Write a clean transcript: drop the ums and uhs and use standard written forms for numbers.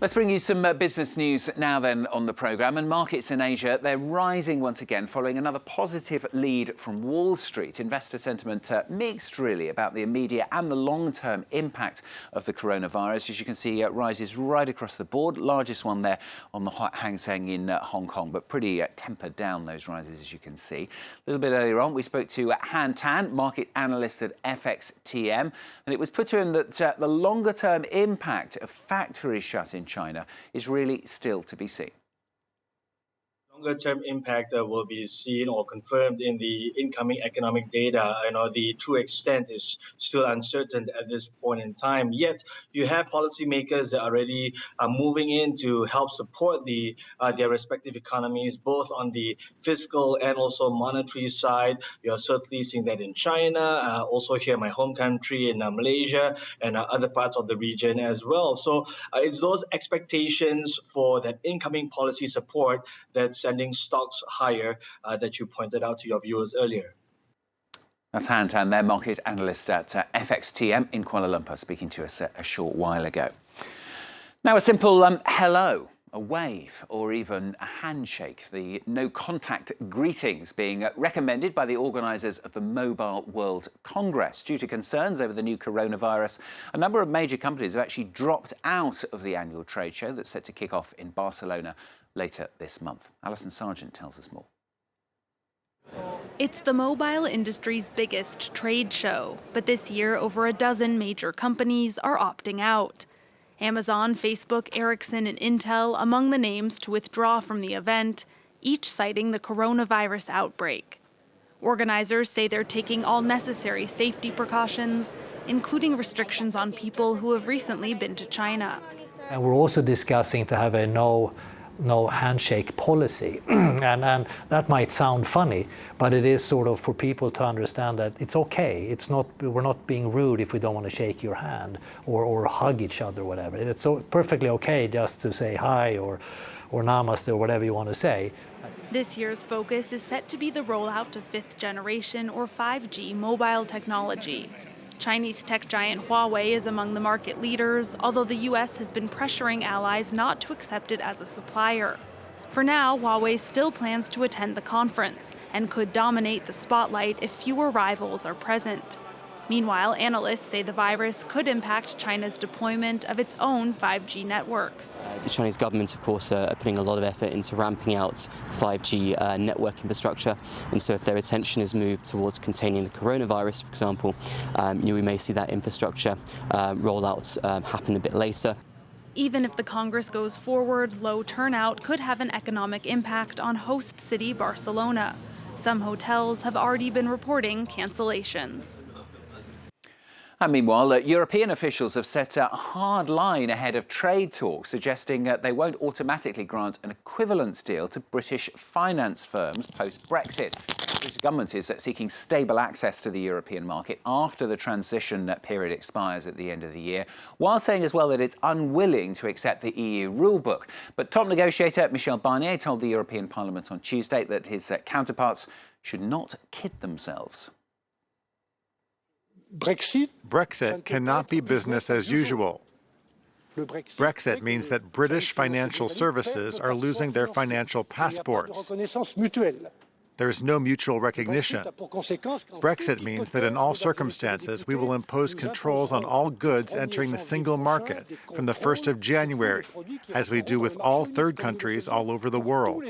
Let's bring you some business news now then on the programme. And markets in Asia, they're rising once again following another positive lead from Wall Street. Investor sentiment mixed really about the immediate and the long-term impact of the coronavirus. As you can see, rises right across the board. Largest one there on the Hang Seng in Hong Kong, but pretty tempered down those rises, as you can see. A little bit earlier on, we spoke to Han Tan, market analyst at FXTM, and it was put to him that the longer-term impact of factories shut in China is really still to be seen. Longer-term impact will be seen or confirmed in the incoming economic data. The true extent is still uncertain at this point in time. Yet, you have policymakers that are already moving in to help support their respective economies, both on the fiscal and also monetary side. You're certainly seeing that in China, also here in my home country, in Malaysia, and other parts of the region as well. So it's those expectations for that incoming policy support that's sending stocks higher that you pointed out to your viewers earlier. That's Han Tan, their market analyst at FXTM in Kuala Lumpur, speaking to us a short while ago. Now, a simple hello, a wave, or even a handshake. The no-contact greetings being recommended by the organisers of the Mobile World Congress. Due to concerns over the new coronavirus, a number of major companies have actually dropped out of the annual trade show that's set to kick off in Barcelona later this month. Alison Sargent tells us more. It's the mobile industry's biggest trade show, but this year over a dozen major companies are opting out. Amazon, Facebook, Ericsson and Intel among the names to withdraw from the event, each citing the coronavirus outbreak. Organizers say they're taking all necessary safety precautions, including restrictions on people who have recently been to China. And we're also discussing to have a no handshake policy. and that might sound funny, but it is sort of for people to understand that it's okay. We're not being rude if we don't want to shake your hand or hug each other or whatever. It's so perfectly okay just to say hi or namaste or whatever you want to say. This year's focus is set to be the rollout of 5th generation or 5G mobile technology. Chinese tech giant Huawei is among the market leaders, although the U.S. has been pressuring allies not to accept it as a supplier. For now, Huawei still plans to attend the conference and could dominate the spotlight if fewer rivals are present. Meanwhile, analysts say the virus could impact China's deployment of its own 5G networks. The Chinese government, of course, are putting a lot of effort into ramping out 5G network infrastructure. And so if their attention is moved towards containing the coronavirus, for example, we may see that infrastructure rollouts happen a bit later. Even if the Congress goes forward, low turnout could have an economic impact on host city Barcelona. Some hotels have already been reporting cancellations. And meanwhile, European officials have set a hard line ahead of trade talks, suggesting they won't automatically grant an equivalence deal to British finance firms post-Brexit. The British government is seeking stable access to the European market after the transition period expires at the end of the year, while saying as well that it's unwilling to accept the EU rulebook. But top negotiator Michel Barnier told the European Parliament on Tuesday that his counterparts should not kid themselves. Brexit cannot be business as usual. Brexit means that British financial services are losing their financial passports. There is no mutual recognition. Brexit means that in all circumstances, we will impose controls on all goods entering the single market from the 1st of January, as we do with all third countries all over the world.